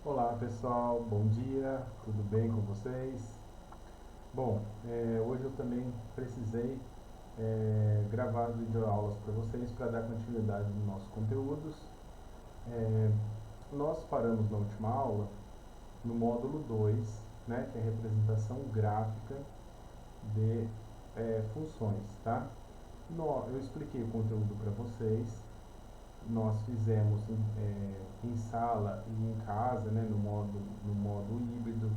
Olá pessoal, bom dia, tudo bem com vocês? Bom, hoje eu também precisei gravar videoaulas para vocês para dar continuidade nos nossos conteúdos. É, Nós paramos na última aula no módulo 2, né, que é a representação gráfica de funções, tá? Eu expliquei o conteúdo para vocês, nós fizemos em sala e em casa, né, no modo híbrido,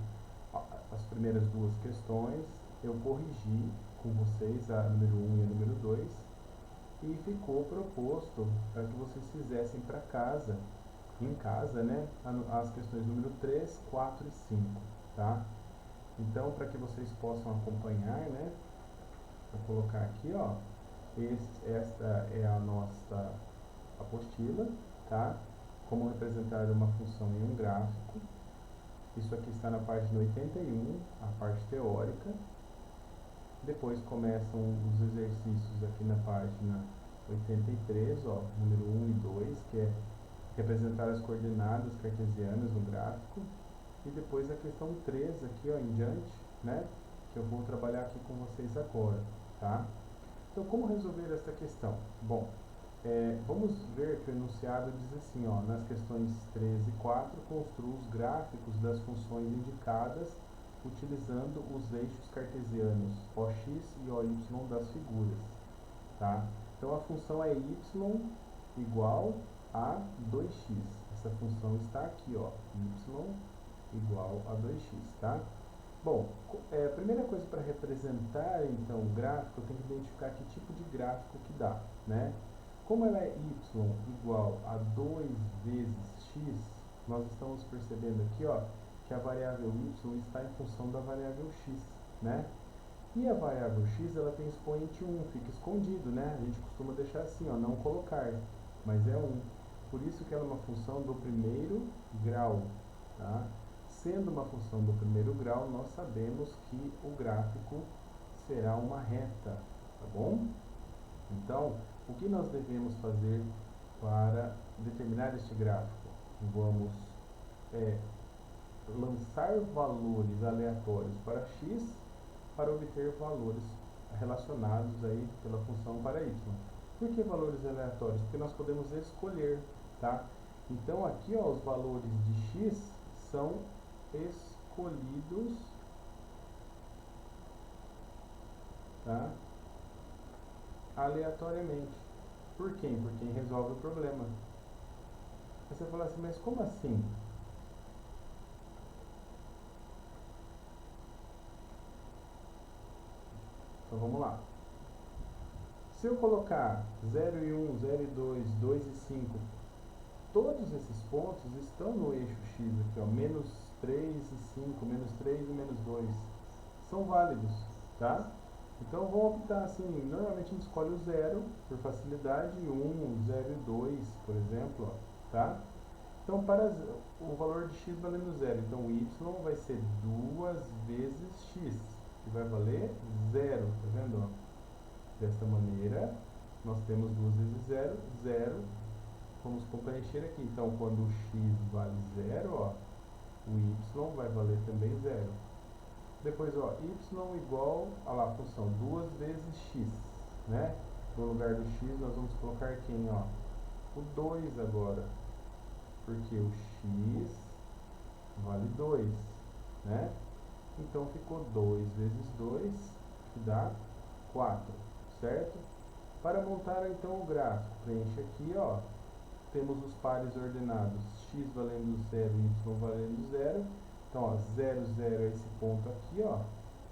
as primeiras duas questões, eu corrigi com vocês a número um e a número 2 e ficou proposto para que vocês fizessem para casa, em casa, né, as questões número 3, 4 e 5, tá? Então, para que vocês possam acompanhar, né, vou colocar aqui, ó, esta é a nossa apostila, tá? Como representar uma função em um gráfico. Isso aqui está na página 81, a parte teórica. Depois começam os exercícios aqui na página 83, ó, número 1 e 2, que é representar as coordenadas cartesianas no gráfico. E depois a questão 3 aqui, ó, em diante, né, que eu vou trabalhar aqui com vocês agora, tá? Então, como resolver essa questão? Bom, vamos ver que o enunciado diz assim, ó, nas questões 3 e 4, construa os gráficos das funções indicadas utilizando os eixos cartesianos OX e OY das figuras, tá? Então a função é y igual a 2x. Essa função está aqui, ó, y igual a 2x, tá? Bom, a primeira coisa para representar então o gráfico, eu tenho que identificar que tipo de gráfico que dá, né? Como ela é y igual a 2 vezes x, nós estamos percebendo aqui, ó, que a variável y está em função da variável x, né? E a variável x, ela tem expoente 1, fica escondido, né? A gente costuma deixar assim, ó, não colocar, mas é 1. Por isso que ela é uma função do primeiro grau, tá? Sendo uma função do primeiro grau, nós sabemos que o gráfico será uma reta, tá bom? Então, o que nós devemos fazer para determinar este gráfico? Vamos lançar valores aleatórios para x para obter valores relacionados aí pela função para y. Por que valores aleatórios? Porque nós podemos escolher, tá? Então aqui, ó, os valores de x são escolhidos, tá? Aleatoriamente. Por quem? Por quem resolve o problema. Aí você fala assim, mas como assim? Então vamos lá. Se eu colocar 0 e 1, 0 e 2, 2 e 5, todos esses pontos estão no eixo x aqui, ó, menos 3 e 5, menos 3 e menos 2. São válidos, tá? Então vamos optar assim, normalmente a gente escolhe o 0 por facilidade, 1, 0 e 2, por exemplo, ó, tá? Então para o valor de x valendo 0, então o y vai ser 2 vezes x, que vai valer 0, tá vendo? Ó? Desta maneira, nós temos 2 vezes 0, 0. Vamos preencher aqui. Então, quando o x vale 0, ó, o y vai valer também 0. Depois, ó, y igual a lá, a função 2 vezes x, né? No lugar do x, nós vamos colocar quem, ó? O 2 agora, porque o x vale 2, né? Então, ficou 2 vezes 2, que dá 4, certo? Para montar, então, o gráfico, preenche aqui, ó, temos os pares ordenados, x valendo 0 e y valendo 0. Então, ó, 0, 0 é esse ponto aqui, ó,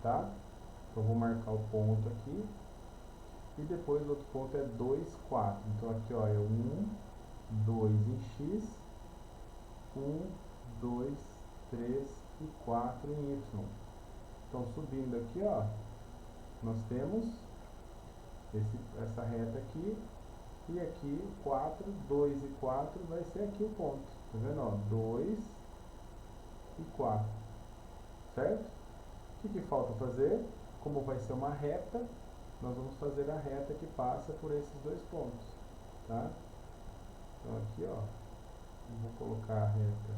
tá? Então, vou marcar o ponto aqui. E depois o outro ponto é 2, 4. Então, aqui, ó, é 1, 2 em x, 1, 2, 3 e 4 em y. Então, subindo aqui, ó, nós temos essa reta aqui. E aqui, 4, 2 e 4 vai ser aqui o ponto. Tá vendo? Ó, 2 e 4. Certo? O que falta fazer? Como vai ser uma reta, nós vamos fazer a reta que passa por esses dois pontos. Tá? Então aqui, ó, eu vou colocar a reta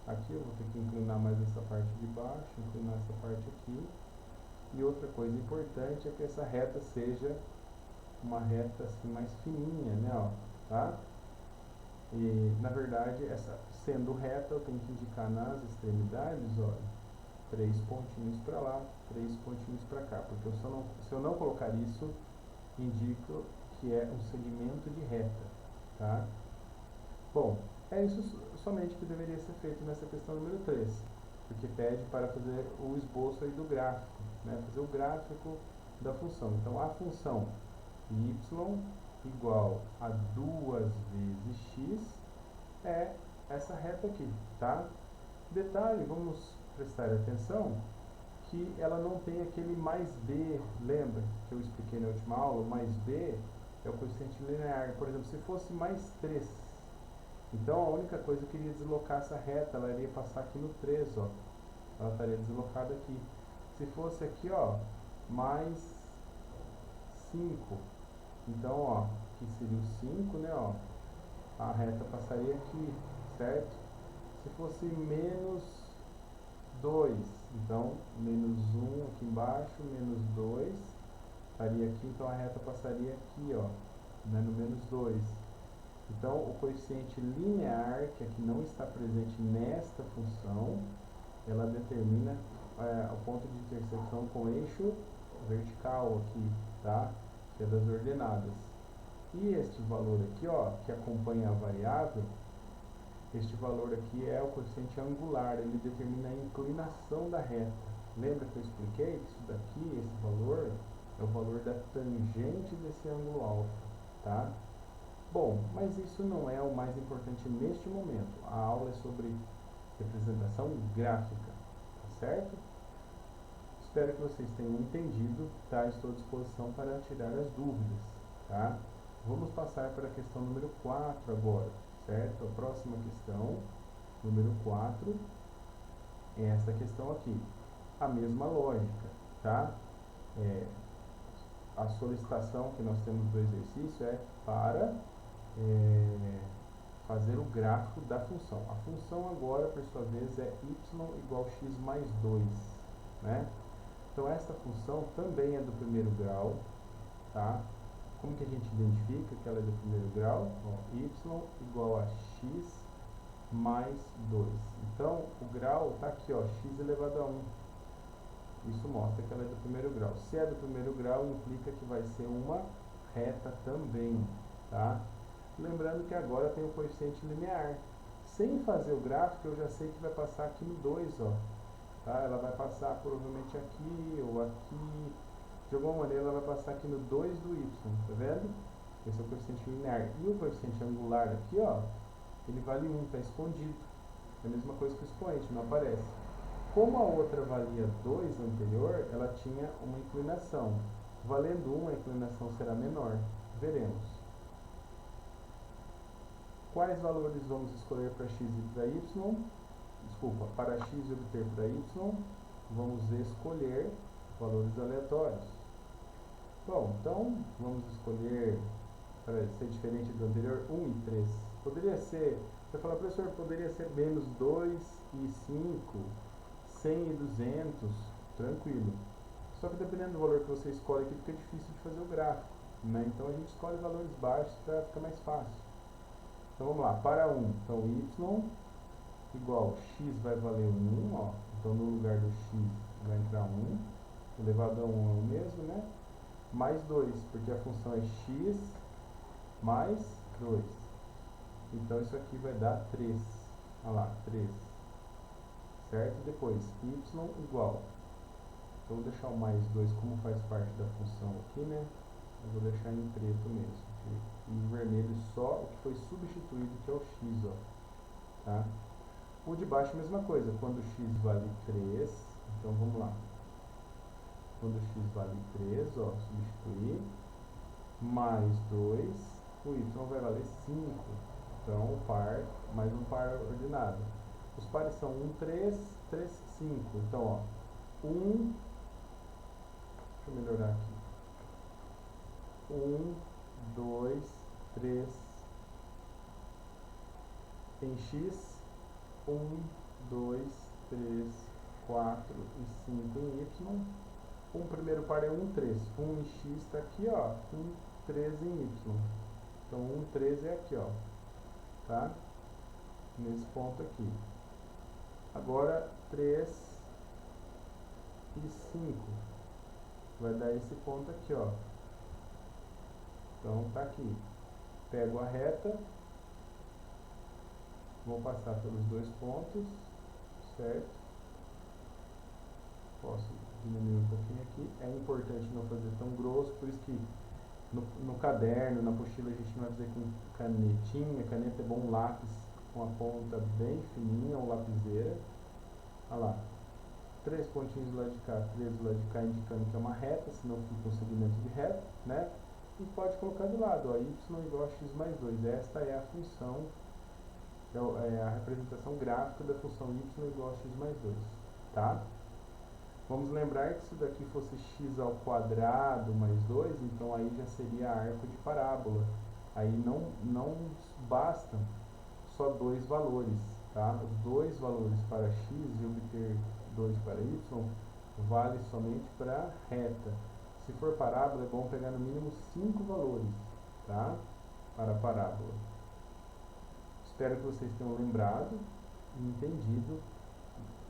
aqui eu vou ter que inclinar mais essa parte de baixo, inclinar essa parte aqui. E outra coisa importante é que essa reta seja uma reta assim mais fininha, né, ó, tá? E na verdade, essa sendo reta, eu tenho que indicar nas extremidades, ó, 3 pontinhos para lá, 3 pontinhos para cá, porque se eu não colocar isso, indico que é um segmento de reta, tá? Bom, é isso somente que deveria ser feito nessa questão número 3, porque pede para fazer o esboço aí do gráfico, né? Fazer o gráfico da função. Então, a função y igual a 2 vezes x é essa reta aqui, tá? Detalhe, vamos prestar atenção que ela não tem aquele mais b, lembra que eu expliquei na última aula? O mais b é o coeficiente linear. Por exemplo, se fosse mais 3, então a única coisa que iria deslocar essa reta, ela iria passar aqui no 3, ó. Ela estaria deslocada aqui. Se fosse aqui, ó, mais 5, então, ó, aqui seria o 5, né, ó, a reta passaria aqui, certo? Se fosse menos 2, então, menos 1 aqui embaixo, menos 2, estaria aqui, então a reta passaria aqui, ó, né, no menos 2. Então, o coeficiente linear, que aqui não está presente nesta função, ela determina o ponto de intersecção com o eixo vertical aqui, tá? Que é das ordenadas. E este valor aqui, ó, que acompanha a variável, este valor aqui é o coeficiente angular, ele determina a inclinação da reta. Lembra que eu expliquei que isso daqui, esse valor, é o valor da tangente desse ângulo alfa, tá? Bom, mas isso não é o mais importante neste momento. A aula é sobre representação gráfica, tá certo? Espero que vocês tenham entendido, tá? Estou à disposição para tirar as dúvidas, tá? Vamos passar para a questão número 4 agora, certo? A próxima questão, número 4, é essa questão aqui. A mesma lógica, tá? A solicitação que nós temos do exercício é para fazer o gráfico da função. A função agora, por sua vez, é y igual a x mais 2, né? Então, esta função também é do primeiro grau, tá? Como que a gente identifica que ela é do primeiro grau? Ó, y igual a x mais 2. Então, o grau está aqui, ó, x elevado a 1. Isso mostra que ela é do primeiro grau. Se é do primeiro grau, implica que vai ser uma reta também, tá? Lembrando que agora tem o coeficiente linear. Sem fazer o gráfico, eu já sei que vai passar aqui no 2, ó. Tá? Ela vai passar provavelmente aqui ou aqui. De alguma maneira ela vai passar aqui no 2 do y, tá vendo? Esse é o coeficiente linear. E o coeficiente angular aqui, ó, ele vale 1, está escondido. É a mesma coisa que o expoente, não aparece. Como a outra valia 2 anterior, ela tinha uma inclinação. Valendo 1, a inclinação será menor. Veremos. Quais valores vamos escolher para x e para y? Desculpa, para x e obter para y, vamos escolher valores aleatórios. Bom, então vamos escolher, para ser diferente do anterior, 1 e 3. Poderia ser, você fala, professor, poderia ser menos 2 e 5, 100 e 200, tranquilo. Só que dependendo do valor que você escolhe aqui, fica difícil de fazer o gráfico, né? Então a gente escolhe valores baixos para ficar mais fácil. Então vamos lá, para 1, então y igual x vai valer 1, ó, então no lugar do x vai entrar 1, elevado a 1 é o mesmo, né? Mais 2, porque a função é x mais 2. Então isso aqui vai dar 3. Olha lá, 3. Certo? Depois, y igual. Então vou deixar o mais 2 como faz parte da função aqui, né? Eu vou deixar em preto mesmo. E em vermelho só o que foi substituído, que é o x, ó. Tá? O de baixo a mesma coisa. Quando x vale 3, então vamos lá. Quando x vale 3, ó, substituir, mais 2, o y vai valer 5. Então, o par, mais um par ordenado. Os pares são 1, 3, 3, 5. Então, ó, 1, deixa eu melhorar aqui. 1, 2, 3, em x, 1, 2, 3, 4 e 5 em Y. O primeiro par é 1, 3. 1 em X está aqui, ó. 1, 3 em Y. Então, 1, 3 é aqui, ó. Tá? Nesse ponto aqui. Agora, 3 e 5. Vai dar esse ponto aqui, ó. Então, tá aqui. Pego a reta. Vou passar pelos dois pontos. Certo? Posso diminuir um pouquinho aqui. É importante não fazer tão grosso, por isso que no caderno, na apostila, a gente não vai fazer com canetinha. Caneta é bom, lápis com a ponta bem fininha, ou lapiseira. Olha lá. 3 pontinhos do lado de cá, 3 do lado de cá, indicando que é uma reta, senão fica um segmento de reta, né? E pode colocar do lado, ó, y igual a x mais 2. Esta é a função, é a representação gráfica da função y igual a x mais 2, tá? Vamos lembrar que se isso daqui fosse x ao quadrado mais 2, então aí já seria arco de parábola. Aí não bastam só dois valores, tá? Os dois valores para x e obter 2 para y vale somente para reta. Se for parábola, é bom pegar no mínimo 5 valores, tá? Para a parábola. Espero que vocês tenham lembrado e entendido,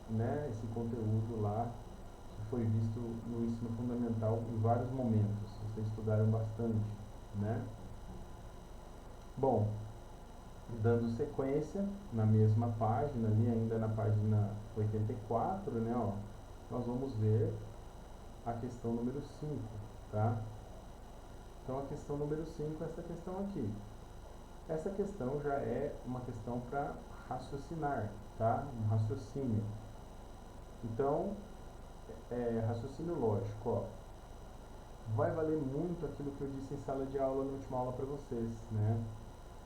né, esse conteúdo lá que foi visto no ensino fundamental em vários momentos. Vocês estudaram bastante, né? Bom, dando sequência na mesma página, ali ainda na página 84, né, ó, nós vamos ver a questão número 5, tá? Então, a questão número 5 é essa questão aqui. Essa questão já é uma questão para raciocinar, tá? Um raciocínio. Então, raciocínio lógico, ó. Vai valer muito aquilo que eu disse em sala de aula, na última aula para vocês, né?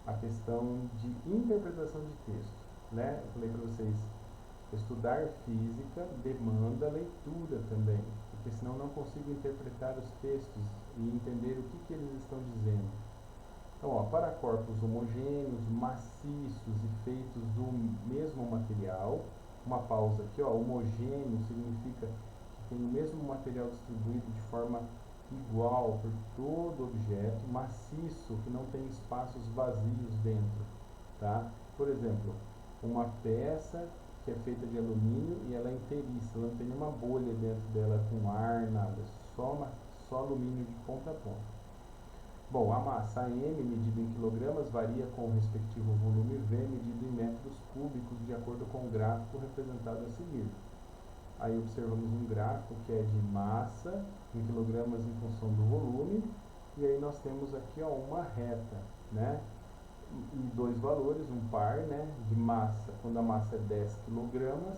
A questão de interpretação de texto, né? Eu falei para vocês, estudar física demanda leitura também, porque senão não consigo interpretar os textos e entender o que eles estão dizendo. Então, ó, para corpos homogêneos, maciços e feitos do mesmo material, uma pausa aqui, ó, homogêneo significa que tem o mesmo material distribuído de forma igual por todo objeto, maciço, que não tem espaços vazios dentro, tá? Por exemplo, uma peça que é feita de alumínio e ela é inteiriça, ela não tem nenhuma bolha dentro dela com ar, nada, só alumínio de ponta a ponta. Bom, a massa M, medida em quilogramas, varia com o respectivo volume V, medido em metros cúbicos, de acordo com o gráfico representado a seguir. Aí observamos um gráfico que é de massa em quilogramas em função do volume, e aí nós temos aqui, ó, uma reta, né? E dois valores, um par, né, de massa. Quando a massa é 10 kg,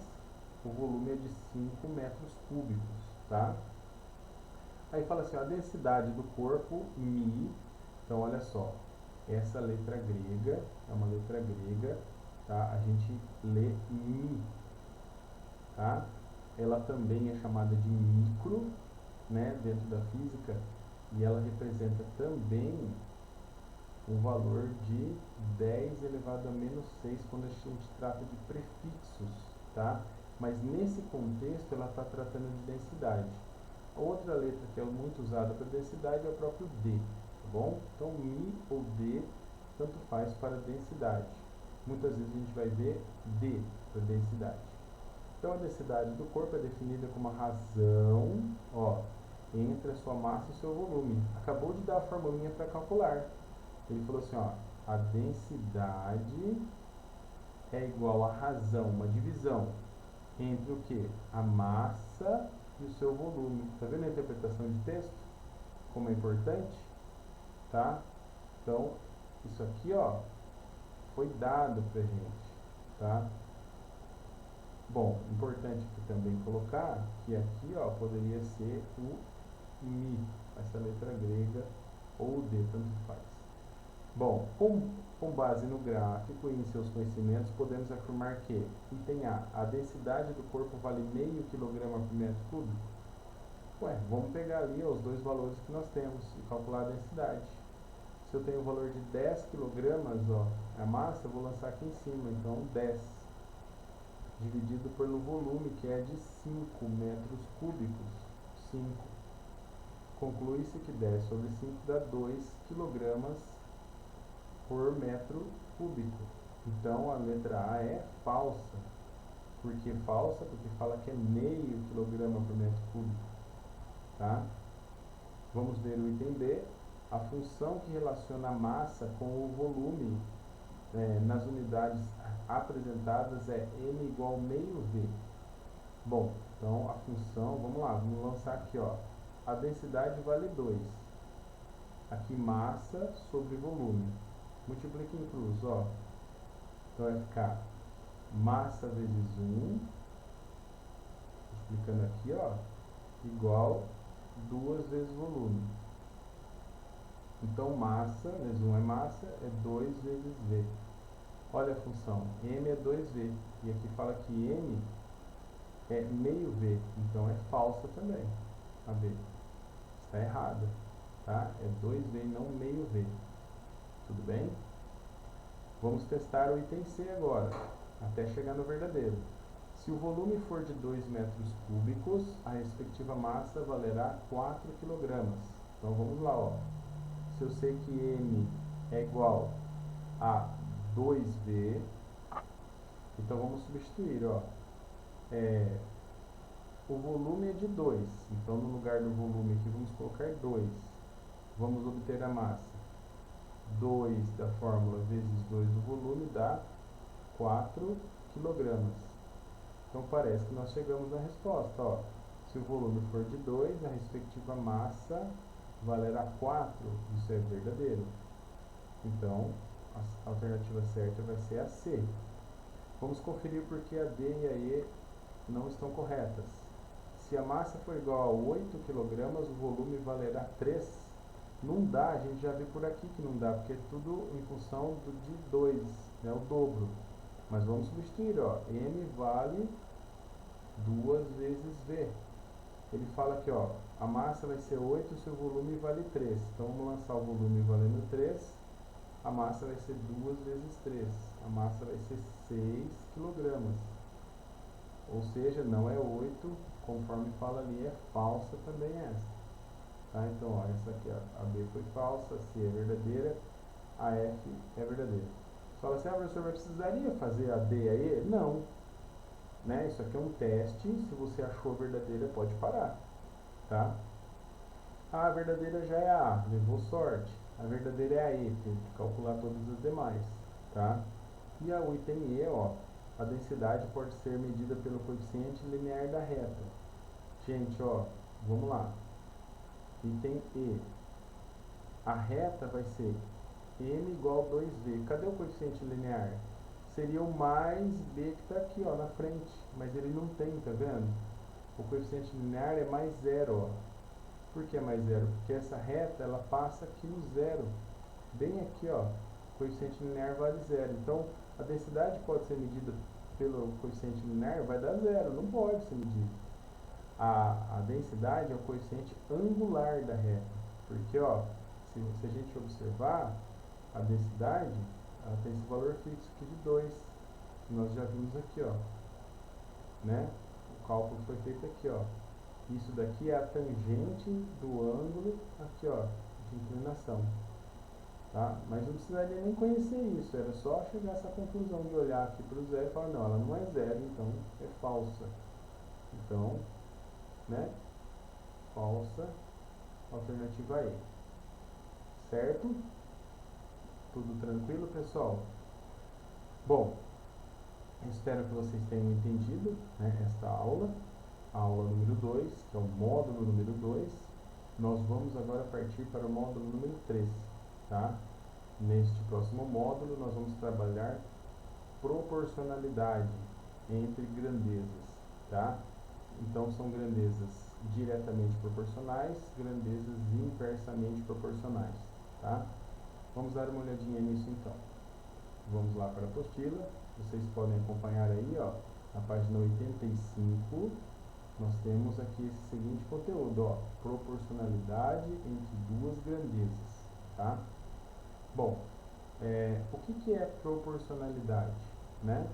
o volume é de 5 metros cúbicos, tá? Aí fala assim, ó, a densidade do corpo, μ. Então, olha só, essa letra grega é uma letra grega, tá? A gente lê μ, tá? Ela também é chamada de micro, né, dentro da física, e ela representa também o valor de 10 elevado a menos 6 quando a gente trata de prefixos, tá? Mas nesse contexto ela está tratando de densidade. A outra letra que é muito usada para densidade é o próprio D, tá bom? Então, μ ou D, tanto faz para densidade. Muitas vezes a gente vai ver D para densidade. Então, a densidade do corpo é definida como a razão, ó, entre a sua massa e o seu volume. Acabou de dar a formulinha para calcular. Ele falou assim, ó, a densidade é igual a razão, uma divisão, entre o que? A massa e o seu volume. Tá vendo a interpretação de texto? Como é importante? Tá? Então, isso aqui, ó, foi dado pra gente, tá? Bom, importante aqui também colocar que aqui, ó, poderia ser o μ, essa letra grega, ou o D, tanto faz. Bom, com base no gráfico e em seus conhecimentos, podemos afirmar que, item A densidade do corpo vale meio quilograma por metro cúbico? Ué, vamos pegar ali, ó, os dois valores que nós temos e calcular a densidade. Se eu tenho o valor de 10 kg, ó, a massa, eu vou lançar aqui em cima, então 10 dividido pelo volume, que é de 5 metros cúbicos. 5. Conclui-se que 10 sobre 5 dá 2 kg por metro cúbico. Então, a letra A é falsa. Por que falsa? Porque fala que é meio quilograma por metro cúbico. Tá? Vamos ver o item B. A função que relaciona a massa com o volume nas unidades apresentadas é m igual meio v. Bom, então a função, vamos lá, vamos lançar aqui, ó. A densidade vale 2. Aqui massa sobre volume. Multiplica em cruz, ó. Então vai ficar massa vezes 1, multiplicando aqui, ó, igual 2 vezes volume. Então massa vezes 1 é massa, é 2 vezes v. Olha a função, m é 2v, e aqui fala que m é meio v, então é falsa também, a b. Está errada, tá? É 2v e não meio v. Tudo bem? Vamos testar o item C agora, até chegar no verdadeiro. Se o volume for de 2 metros cúbicos, a respectiva massa valerá 4 kg. Então vamos lá, ó. Se eu sei que m é igual a 2v, então vamos substituir, ó. O volume é de 2, então no lugar do volume aqui vamos colocar 2. Vamos obter a massa. 2 da fórmula vezes 2 do volume dá 4 kg. Então parece que nós chegamos na resposta, ó. Se o volume for de 2, a respectiva massa valerá 4. Isso é verdadeiro. Então, a alternativa certa vai ser a C. Vamos conferir porque a D e a E não estão corretas. Se a massa for igual a 8 kg, o volume valerá 3. Não dá, a gente já viu por aqui que não dá, porque é tudo em função de 2, né, o dobro. Mas vamos substituir, ó. M vale 2 vezes V. Ele fala aqui, ó, a massa vai ser 8 se o volume vale 3. Então vamos lançar o volume valendo 3. A massa vai ser 2 vezes 3. A massa vai ser 6 kg. Ou seja, não é 8, conforme fala ali, é falsa também essa. Tá? Então, ó, essa aqui, ó, a B foi falsa, a C é verdadeira, a F é verdadeira. Você fala assim, professor, mas precisaria fazer a D e a E? Não. Né? Isso aqui é um teste, se você achou verdadeira, pode parar. Tá? A verdadeira já é a A, levou sorte. A verdadeira é a E, tem que calcular todas as demais. Tá? E o item E, ó, a densidade pode ser medida pelo coeficiente linear da reta. Gente, ó, vamos lá. Item E. A reta vai ser m igual a 2v. Cadê o coeficiente linear? Seria o mais b que está aqui, ó, na frente. Mas ele não tem, tá vendo? O coeficiente linear é mais 0, ó. Por que é mais 0? Porque essa reta, ela passa aqui no zero. Bem aqui, ó. O coeficiente linear vale 0. Então, a densidade pode ser medida pelo coeficiente linear, vai dar 0. Não pode ser medido. A densidade é o coeficiente angular da reta. Porque, ó, se a gente observar, a densidade, ela tem esse valor fixo aqui de 2, que nós já vimos aqui, ó. Né? O cálculo foi feito aqui, ó. Isso daqui é a tangente do ângulo aqui, ó, de inclinação. Tá? Mas não precisaria nem conhecer isso, era só chegar a essa conclusão de olhar aqui para o zero e falar, não, ela não é zero, então é falsa. Então, né? Falsa, alternativa E. Certo? Tudo tranquilo, pessoal? Bom, espero que vocês tenham entendido, né, esta aula, a aula número 2, que é o módulo número 2. Nós vamos agora partir para o módulo número 3, tá? Neste próximo módulo, nós vamos trabalhar proporcionalidade entre grandezas, tá? Então, são grandezas diretamente proporcionais, grandezas inversamente proporcionais, tá? Vamos dar uma olhadinha nisso então. Vamos lá para a apostila. Vocês podem acompanhar aí, ó, na página 85, nós temos aqui esse seguinte conteúdo, ó, proporcionalidade entre duas grandezas, tá? Bom, o que é proporcionalidade, né?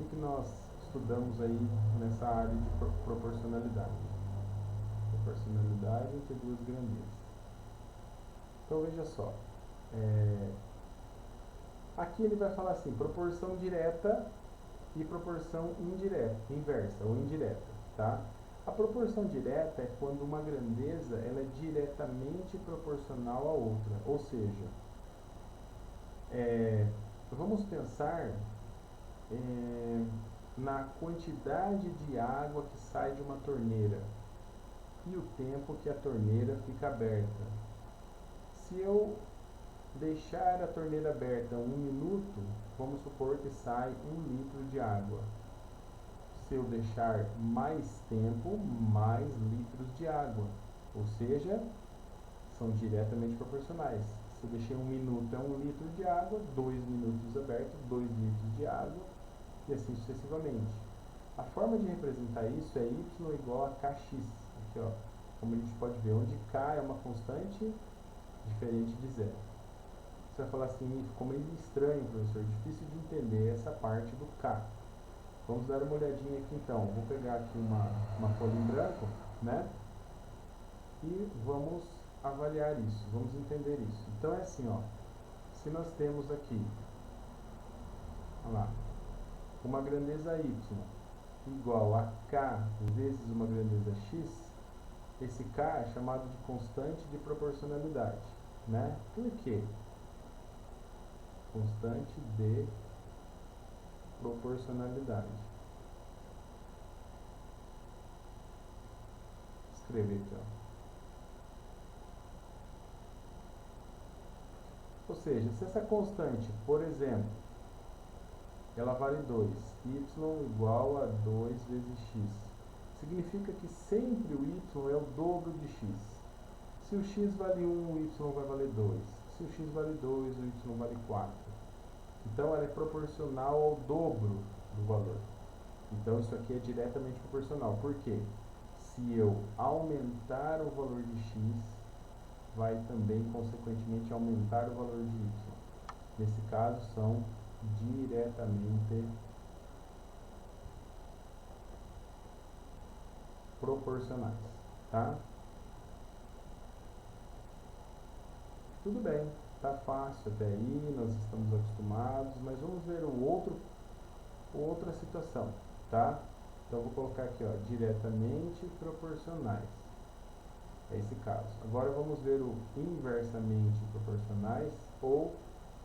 O que nós estudamos aí nessa área de proporcionalidade. Proporcionalidade entre duas grandezas. Então veja só, aqui ele vai falar assim, proporção direta e proporção indireta, inversa ou indireta, tá? A proporção direta é quando uma grandeza ela é diretamente proporcional à outra, ou seja, vamos pensar na quantidade de água que sai de uma torneira e o tempo que a torneira fica aberta. Se eu deixar a torneira aberta 1 minuto, vamos supor que sai 1 litro de água. Se eu deixar mais tempo, mais litros de água. Ou seja, são diretamente proporcionais. Se eu deixei 1 minuto é 1 litro de água, 2 minutos aberto, 2 litros de água, e assim sucessivamente. A forma de representar isso é y igual a kx. Aqui, ó, como a gente pode ver, onde k é uma constante diferente de zero. Você vai falar assim, ficou meio estranho, professor, difícil de entender essa parte do k. Vamos dar uma olhadinha aqui então. Vou pegar aqui uma folha em branco, né? E vamos avaliar isso, vamos entender isso. Então é assim, ó. Se nós temos aqui, olha lá, uma grandeza y igual a k vezes uma grandeza x, esse k é chamado de constante de proporcionalidade, né? Por quê? Constante de proporcionalidade. Escrever aqui, ó. Ou seja, se essa constante, por exemplo, ela vale 2, y igual a 2 vezes x, significa que sempre o y é o dobro de x. Se o x vale 1, o y vai valer 2. Se o x vale 2, o y vale 4. Então, ela é proporcional ao dobro do valor. Então, isso aqui é diretamente proporcional. Por quê? Se eu aumentar o valor de x, vai também, consequentemente, aumentar o valor de y. Nesse caso, são diretamente proporcionais, tá? Tudo bem, tá fácil até aí, nós estamos acostumados, mas vamos ver outra situação, tá? Então, eu vou colocar aqui, ó, diretamente proporcionais. É esse caso. Agora, vamos ver o inversamente proporcionais ou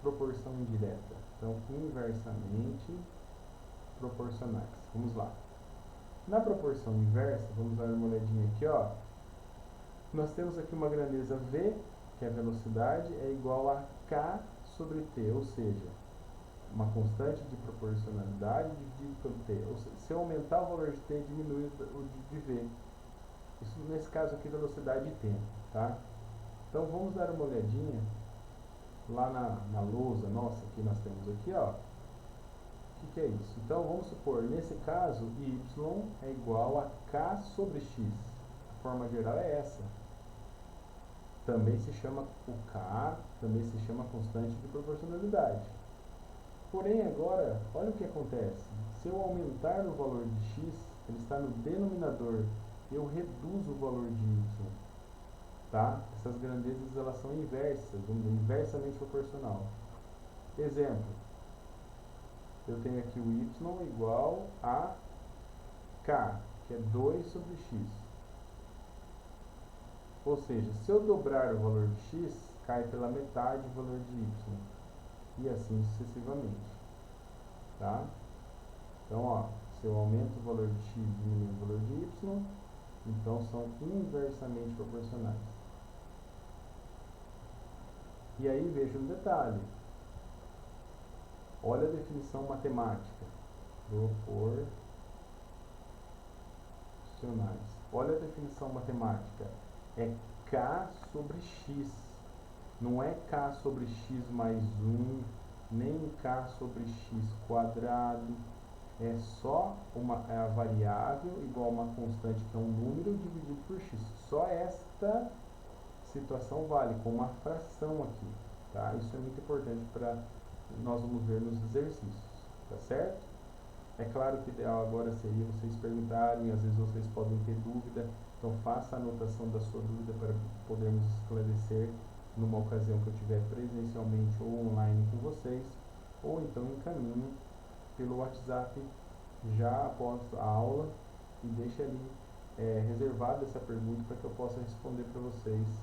proporção indireta. Então, inversamente proporcionais. Vamos lá. Na proporção inversa, vamos dar uma olhadinha aqui, ó. Nós temos aqui uma grandeza v, que é a velocidade, é igual a k sobre t, ou seja, uma constante de proporcionalidade dividido pelo t. Ou seja, se eu aumentar o valor de t, diminui o de v. Isso, nesse caso aqui, velocidade e tempo, tá? Então, vamos dar uma olhadinha lá na lousa nossa, que nós temos aqui, ó. O que é isso? Então, vamos supor, nesse caso, y é igual a k sobre x. A forma geral é essa. Também se chama o k, também se chama constante de proporcionalidade. Porém, agora, olha o que acontece. Se eu aumentar o valor de x, ele está no denominador, eu reduzo o valor de y. Tá? Essas grandezas, elas são inversas, vamos dizer, inversamente proporcional. Exemplo. Eu tenho aqui o y igual a k, que é 2 sobre x. Ou seja, se eu dobrar o valor de x, cai pela metade o valor de y. E assim sucessivamente. Tá? Então, ó, se eu aumento o valor de x e diminuo o valor de y, então são inversamente proporcionais. E aí veja um detalhe. Olha a definição matemática. Proporcionais. Olha a definição matemática. É k sobre x. Não é k sobre x mais 1, nem k sobre x quadrado. É só a variável igual a uma constante, que é um número, dividido por x. Só esta situação vale, com uma fração aqui. Tá? Isso é muito importante para nós vamos ver nos exercícios. Tá certo? É claro que o ideal agora seria vocês perguntarem, às vezes vocês podem ter dúvida, então faça a anotação da sua dúvida para podermos esclarecer numa ocasião que eu tiver presencialmente ou online com vocês, ou então encaminhe pelo WhatsApp já após a aula e deixe ali reservada essa pergunta para que eu possa responder para vocês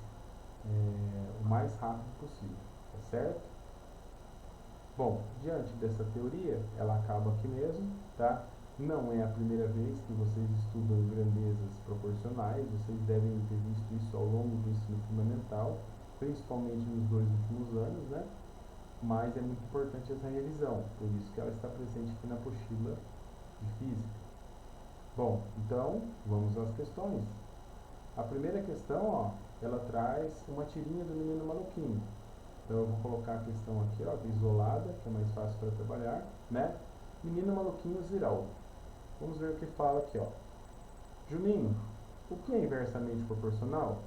o mais rápido possível, tá certo? Bom, diante dessa teoria, ela acaba aqui mesmo, tá? Não é a primeira vez que vocês estudam grandezas proporcionais, vocês devem ter visto isso ao longo do ensino fundamental, principalmente nos 2 últimos anos, né? Mas é muito importante essa revisão, por isso que ela está presente aqui na apostila de física. Bom, então, vamos às questões. A primeira questão, ó, ela traz uma tirinha do menino maluquinho. Então eu vou colocar a questão aqui, ó, isolada, que é mais fácil para trabalhar, né? Menino maluquinho Ziraldo. Vamos ver o que fala aqui, ó. Juninho, o que é inversamente proporcional?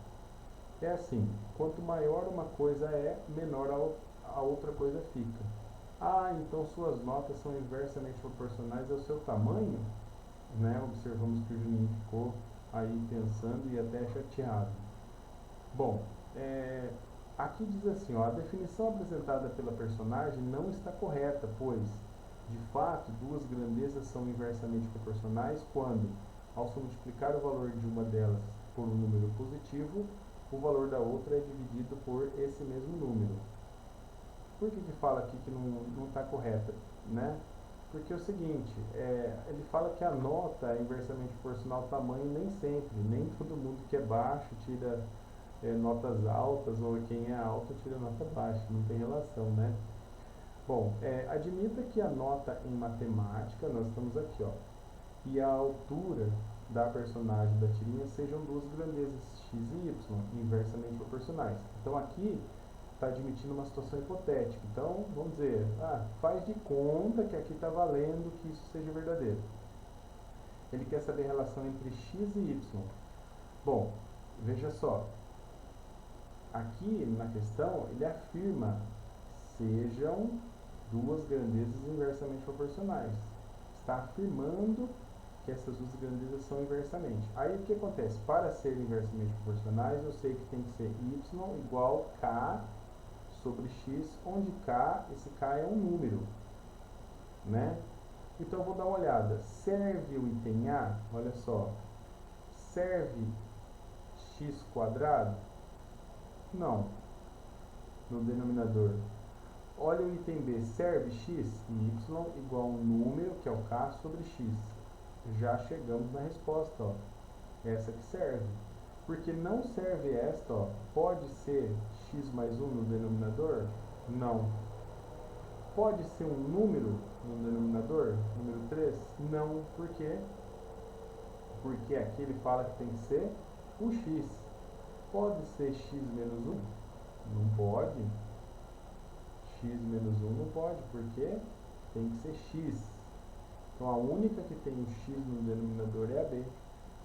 É assim, quanto maior uma coisa é, menor a outra coisa fica. Ah, então suas notas são inversamente proporcionais ao seu tamanho? Né? Observamos que o Juninho ficou aí pensando e até chateado. Bom, aqui diz assim, ó, a definição apresentada pela personagem não está correta, pois, de fato, duas grandezas são inversamente proporcionais quando, ao se multiplicar o valor de uma delas por um número positivo, o valor da outra é dividido por esse mesmo número. Por que fala aqui que não está correta, né? Porque é o seguinte, ele fala que a nota é inversamente proporcional ao tamanho nem sempre, nem todo mundo que é baixo tira notas altas, ou quem é alto tira nota baixa, não tem relação, né? Bom, admita que a nota em matemática, nós estamos aqui, ó, e a altura da personagem da tirinha sejam duas grandezas x e y, inversamente proporcionais. Então aqui está admitindo uma situação hipotética. Então, vamos dizer, faz de conta que aqui está valendo que isso seja verdadeiro. Ele quer saber a relação entre x e y. Bom, veja só. Aqui na questão, ele afirma sejam duas grandezas inversamente proporcionais. Está afirmando que essas duas grandezas são inversamente. Aí o que acontece? Para serem inversamente proporcionais, eu sei que tem que ser y igual k sobre x, onde k, esse k é um número, né? Então eu vou dar uma olhada. Serve o item A, olha só, serve x quadrado? Não, no denominador. Olha o item B, serve x e y igual a um número, que é o k, sobre x. Já chegamos na resposta, ó. Essa que serve. Porque não serve esta, ó. Pode ser x mais 1 no denominador? Não. Pode ser um número no denominador? Número 3? Não. Por quê? Porque aqui ele fala que tem que ser o x. Pode ser x menos 1? Não pode. X menos 1 não pode, porque tem que ser x. Então a única que tem o x no denominador é a b.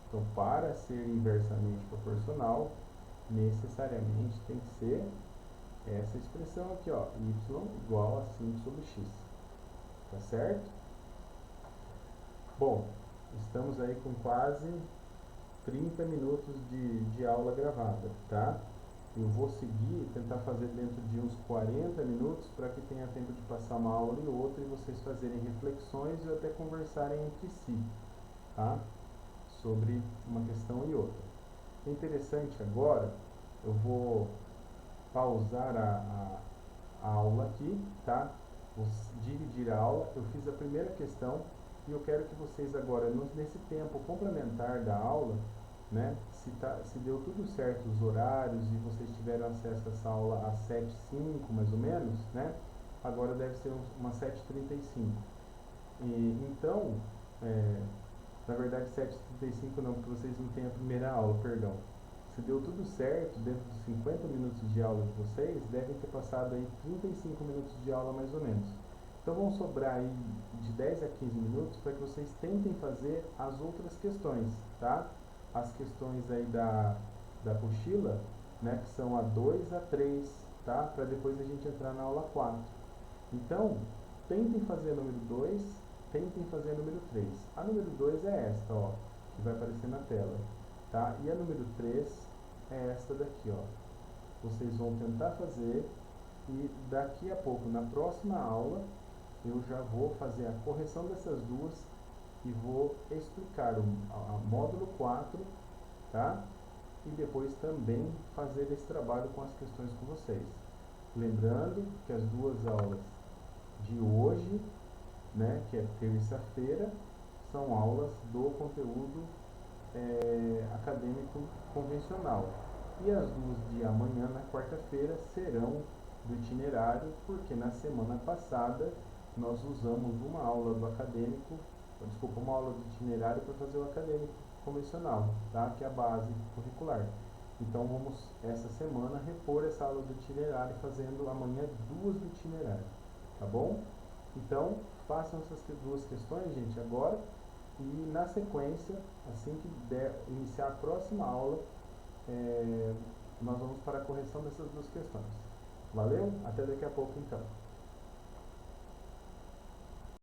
Então para ser inversamente proporcional, necessariamente tem que ser essa expressão aqui, ó, y igual a 5 sobre x. Tá certo? Bom, estamos aí com quase 30 minutos de aula gravada, tá? Eu vou seguir, tentar fazer dentro de uns 40 minutos para que tenha tempo de passar uma aula e outra e vocês fazerem reflexões e até conversarem entre si, tá? Sobre uma questão e outra. É interessante agora, eu vou pausar a aula aqui, tá? Vou dividir a aula. Eu fiz a primeira questão e eu quero que vocês agora, nesse tempo complementar da aula, né, se deu tudo certo os horários e vocês tiveram acesso a essa aula às 7h05 mais ou menos, né? Agora deve ser umas 7h35. Então, na verdade 7h35 não, porque vocês não têm a primeira aula, perdão. Se deu tudo certo, dentro dos 50 minutos de aula de vocês, devem ter passado aí 35 minutos de aula mais ou menos. Então vão sobrar aí de 10 a 15 minutos para que vocês tentem fazer as outras questões, tá? As questões aí da apostila, né, que são a 2 a 3, tá? Para depois a gente entrar na aula 4. Então, tentem fazer a número 2 tentem fazer a número 3. A número 2 é esta, ó, que vai aparecer na tela, tá? E a número 3 é esta daqui, ó. Vocês vão tentar fazer e daqui a pouco, na próxima aula, eu já vou fazer a correção dessas duas e vou explicar o módulo 4, tá? E depois também fazer esse trabalho com as questões com vocês. Lembrando que as duas aulas de hoje, né, que é terça-feira, são aulas do conteúdo acadêmico convencional. E as duas de amanhã, na quarta-feira, serão do itinerário, porque na semana passada nós usamos uma aula do acadêmico, desculpa, uma aula do itinerário para fazer o acadêmico convencional, tá? Que é a base curricular. Então vamos, essa semana, repor essa aula do itinerário, fazendo amanhã duas do itinerário, tá bom? Então, façam essas duas questões, gente, agora, e na sequência, assim que der iniciar a próxima aula, nós vamos para a correção dessas duas questões. Valeu? Até daqui a pouco, então.